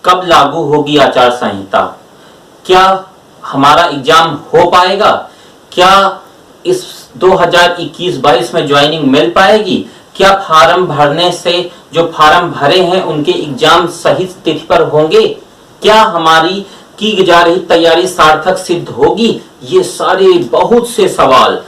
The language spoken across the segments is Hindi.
कब लागू होगी आचार संहिता? क्या हमारा एग्जाम हो पाएगा? क्या इस 2021-22 में ज्वाइनिंग मिल पाएगी? क्या फार्म भरने से जो फार्म भरे हैं उनके एग्जाम सही तिथि पर होंगे? क्या हमारी की जा रही तैयारी सार्थक सिद्ध होगी? ये सारे बहुत से सवाल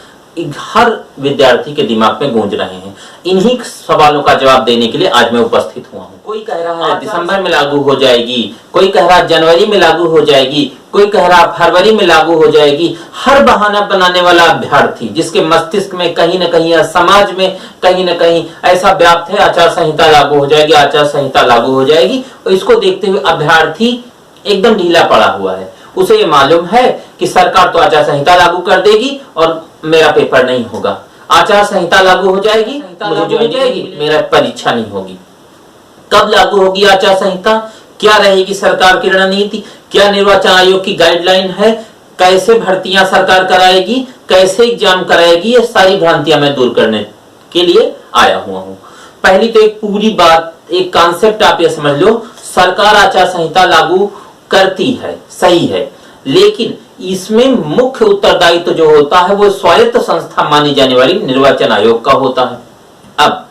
हर विद्यार्थी के दिमाग में गूंज रहे हैं। इन्हीं सवालों का जवाब देने के लिए आज मैं उपस्थित हुआ हूं। कोई कह रहा है दिसंबर में लागू हो जाएगी, कोई कह रहा है जनवरी में लागू हो जाएगी, कोई कह रहा है फरवरी में लागू हो जाएगी। हर बहाना बनाने वाला अभ्यर्थी जिसके मस्तिष्क में कहीं ना कहीं या समाज में कहीं ना कहीं ऐसा व्याप्त है आचार संहिता लागू हो जाएगी, आचार संहिता लागू हो जाएगी, और इसको देखते हुए अभ्यर्थी एकदम ढीला पड़ा हुआ है। उसे ये मालूम है कि सरकार तो आचार संहिता लागू कर देगी और मेरा पेपर नहीं होगा। आचार संहिता लागू हो जाएगी, मुझे हो जाएगी, मेरा परीक्षा नहीं होगी। कब लागू होगी आचार संहिता? क्या रहेगी सरकार की रणनीति? क्या निर्वाचन आयोग की गाइडलाइन है? कैसे भर्तियां सरकार कराएगी, कैसे एग्जाम कराएगी? ये सारी भ्रांतियां मैं दूर करने के लिए आया हुआ हूं। पहली तो एक पूरी बात, एक कॉन्सेप्ट आप ये समझ लो, सरकार आचार संहिता लागू करती है, सही है, लेकिन इसमें मुख्य उत्तरदायित्व जो होता है वो स्वायत्त संस्था मानी जाने वाली निर्वाचन आयोग का होता है। अब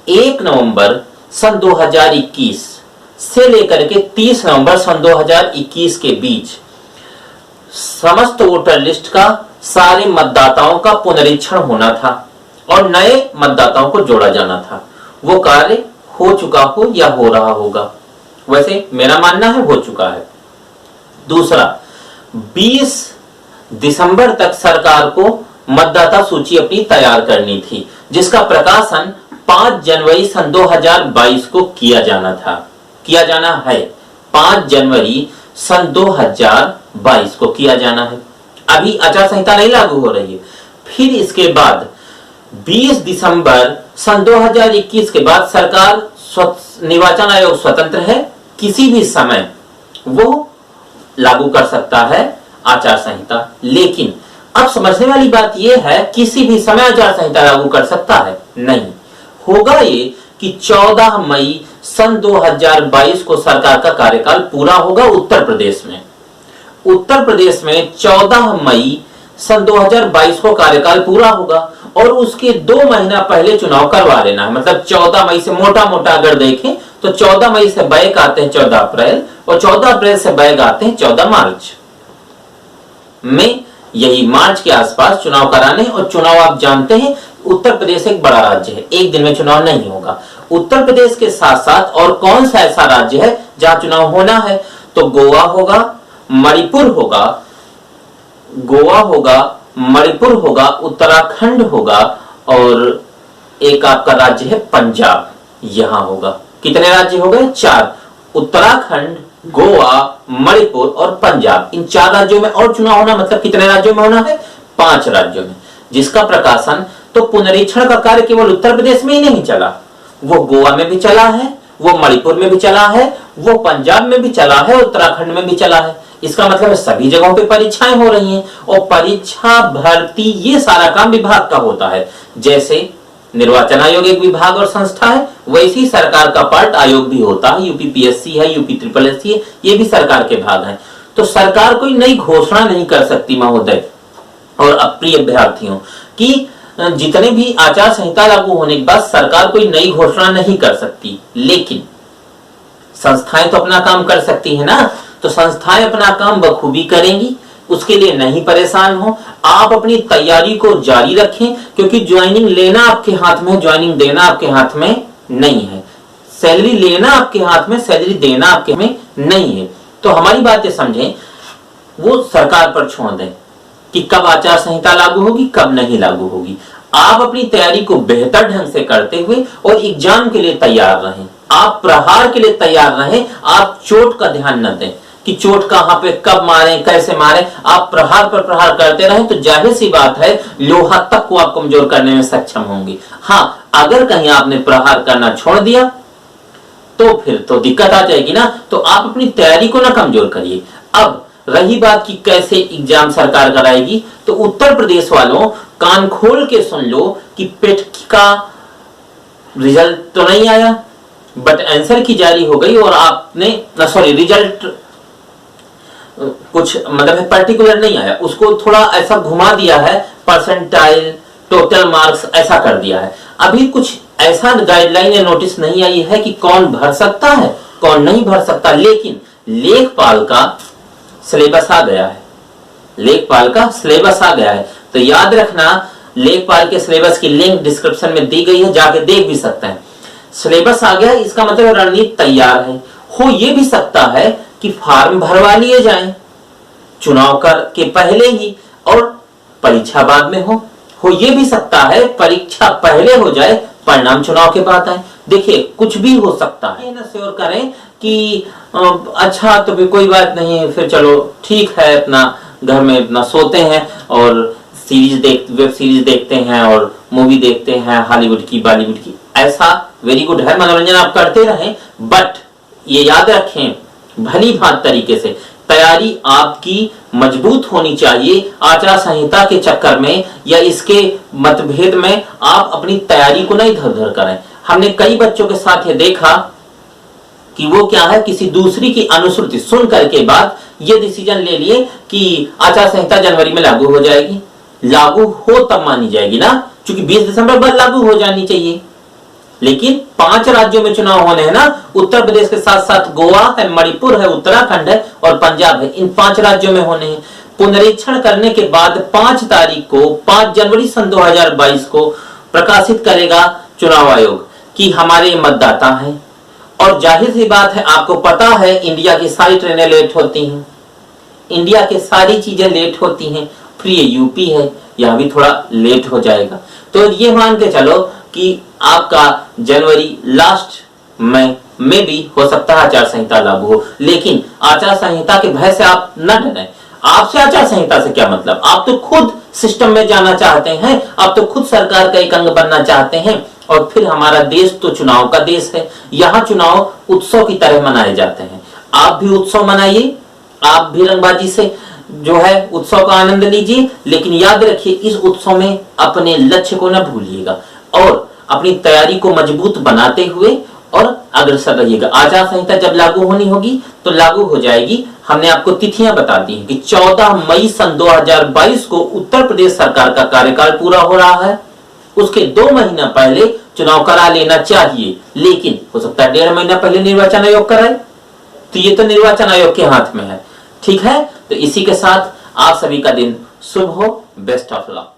1 नवंबर सन 2021 से लेकर के 30 नवंबर सन 2021 के बीच समस्त वोटर लिस्ट का, सारे मतदाताओं का पुनरीक्षण होना था और नए मतदाताओं को जोड़ा जाना था। वो कार्य हो चुका हो या हो रहा होगा, वैसे मेरा मानना है हो चुका है। दूसरा, 20 दिसंबर तक सरकार को मतदाता सूची अपनी तैयार करनी थी, जिसका प्रकाशन 5 जनवरी सन 2022 को किया जाना था, किया जाना है। 5 जनवरी सन 2022 को किया जाना है। अभी आचार संहिता नहीं लागू हो रही है। फिर इसके बाद 20 दिसंबर सन 2021 के बाद सरकार, निर्वाचन आयोग स्वतंत्र है, किसी भी समय वो लागू कर सकता है आचार संहिता। लेकिन अब समझने वाली बात यह है, किसी भी समय आचार संहिता लागू कर सकता है? नहीं। होगा ये कि 14 मई सन 2022 को सरकार का कार्यकाल पूरा होगा उत्तर प्रदेश में। उत्तर प्रदेश में 14 मई सन 2022 को कार्यकाल पूरा होगा और उसके 2 महीना पहले चुनाव करवा लेना है। मतलब 14 मई से मोटा मोटा अगर देखें तो 14 मई से बैक आते हैं 14 अप्रैल और 14 अप्रैल से बैक आते हैं 14 मार्च में। यही मार्च के आसपास चुनाव कराने, और चुनाव आप जानते हैं उत्तर प्रदेश एक बड़ा राज्य है, एक दिन में चुनाव नहीं होगा। उत्तर प्रदेश के साथ साथ और कौन सा ऐसा राज्य है जहां चुनाव होना है? तो गोवा होगा, मणिपुर होगा, गोवा होगा, मणिपुर होगा, उत्तराखंड होगा और एक आपका राज्य है पंजाब, यहां होगा। कितने राज्य हो गए? 4। उत्तराखंड, गोवा, मणिपुर और पंजाब, इन 4 राज्यों में और चुनाव होना। मतलब कितने राज्यों में होना है? 5 राज्यों में, जिसका प्रकाशन तो पुनरीक्षण का कार्य केवल उत्तर प्रदेश में ही नहीं चला, वो गोवा में भी चला है, वो मणिपुर में भी चला है, वो पंजाब में भी चला है, उत्तराखंड में भी चला है। इसका मतलब है सभी जगहों पे परीक्षाएं हो रही हैं और परीक्षा, भर्ती, ये सारा काम विभाग का होता है। जैसे निर्वाचन आयोग एक विभाग और संस्था है, वैसे ही सरकार का पार्ट आयोग भी होता है। यूपीपीएससी है, यूपीएससी है, ये भी सरकार के भाग हैं। तो सरकार कोई नई घोषणा नहीं कर सकती महोदय और अप्रिय अभ्यर्थियों कि जितने भी आचार संहिता लागू होने के बाद सरकार कोई नई घोषणा नहीं कर सकती, लेकिन संस्थाएं तो अपना काम कर सकती है ना। तो संस्थाएं अपना काम बखूबी करेंगी, उसके लिए नहीं परेशान हो। आप अपनी तैयारी को जारी रखें, क्योंकि ज्वाइनिंग लेना आपके हाथ में है, ज्वाइनिंग देना आपके हाथ में नहीं है। सैलरी लेना आपके हाथ में, सैलरी देना आपके में नहीं है। तो हमारी बातें समझें, वो सरकार पर छोड़ दें कि कब आचार संहिता लागू होगी, कब नहीं लागू होगी। आप अपनी तैयारी को बेहतर ढंग से करते हुए और एग्जाम के लिए तैयार रहें। आप प्रहार के लिए तैयार रहें। आप चोट का ध्यान न दें कि चोट कहां पे कब मारे, कैसे मारे। आप प्रहार पर प्रहार करते रहें तो जाहिर सी बात है लोहा तक को आप कमजोर करने में सक्षम होंगे। हाँ, अगर कहीं आपने प्रहार करना छोड़ दिया तो फिर तो दिक्कत आ जाएगी ना। तो आप अपनी तैयारी को ना कमजोर करिए। अब रही बात कि कैसे एग्जाम सरकार कराएगी, तो उत्तर प्रदेश वालों कान खोल के सुन लो कि पेट का रिजल्ट तो नहीं आया, बट आंसर की जारी हो गई और आपने सॉरी रिजल्ट कुछ मतलब पर्टिकुलर नहीं आया, उसको थोड़ा ऐसा घुमा दिया है, परसेंटाइल, टोटल मार्क्स ऐसा कर दिया है। अभी कुछ ऐसा गाइडलाइन या नोटिस नहीं आई है कि कौन भर सकता है कौन नहीं भर सकता, लेकिन लेखपाल का सिलेबस आ गया है, लेखपाल का सिलेबस आ गया है। तो याद रखना, लेखपाल के सिलेबस की लिंक डिस्क्रिप्शन में दी गई है, जाके देख भी सकते हैं। सिलेबस आ गया है, इसका मतलब रणनीति तैयार है। हो ये भी सकता है कि फॉर्म भरवा लिए जाएं चुनाव कर के पहले ही और परीक्षा बाद में हो ये भी सकता है परीक्षा पहले हो जाए, परिणाम चुनाव के बाद आए। देखिए कुछ भी हो सकता है ना, श्योर करें कि अच्छा तो भी कोई बात नहीं, फिर चलो ठीक है, अपना घर में अपना सोते हैं और वेब सीरीज देखते हैं और मूवी देखते हैं हॉलीवुड की बॉलीवुड की, ऐसा वेरी गुड है, मनोरंजन आप करते रहें। बट ये याद रखें, भली भांति तरीके से तैयारी आपकी मजबूत होनी चाहिए। आचार संहिता के चक्कर में या इसके मतभेद में आप अपनी तैयारी को नहीं धर-धर करें। हमने कई बच्चों के साथ ये देखा कि वो क्या है, किसी दूसरी की अनुश्रुति सुन करके बाद ये डिसीजन ले लिए कि आचार संहिता जनवरी में लागू हो जाएगी। लागू हो तब मानी जाएगी ना, क्योंकि 20 दिसंबर बाद लागू हो जानी चाहिए। लेकिन 5 राज्यों में चुनाव होने हैं ना, उत्तर प्रदेश के साथ साथ गोवा है, मणिपुर है, उत्तराखंड है और पंजाब है, इन 5 राज्यों में होने हैं। पुनरीक्षण करने के बाद 5 तारीख को 5 जनवरी सन 2022 को प्रकाशित करेगा चुनाव आयोग कि हमारे मतदाता हैं। और जाहिर सी बात है, आपको पता है इंडिया की सारी ट्रेनें लेट होती हैं, इंडिया के सारी चीजें लेट होती हैं, फिर ये यूपी है, यह भी थोड़ा लेट हो जाएगा। तो ये मान के चलो कि आपका जनवरी लास्ट में भी हो सकता है आचार संहिता लागू हो। लेकिन आचार संहिता के भय से आप न डरें। आपसे आचार संहिता से क्या मतलब, आप तो खुद सिस्टम में जाना चाहते हैं, आप तो खुद सरकार का एक अंग बनना चाहते हैं। और फिर हमारा देश तो चुनाव का देश है, यहाँ चुनाव उत्सव की तरह मनाए जाते हैं। आप भी उत्सव मनाइए, आप भी रंगबाजी से जो है उत्सव का आनंद लीजिए, लेकिन याद रखिए इस उत्सव में अपने लक्ष्य को न भूलिएगा और अपनी तैयारी को मजबूत बनाते हुए और अग्रसर रहिएगा। आचार संहिता जब लागू होनी होगी तो लागू हो जाएगी। हमने आपको तिथियां बता दी हैं कि 14 मई सन 2022 को उत्तर प्रदेश सरकार का कार्यकाल पूरा हो रहा है। उसके 2 महीना पहले चुनाव करा लेना चाहिए, लेकिन हो सकता है 1.5 महीना पहले निर्वाचन आयोग कराए, तो ये तो निर्वाचन आयोग के हाथ में है। ठीक है, तो इसी के साथ आप सभी का दिन शुभ हो। Best of luck.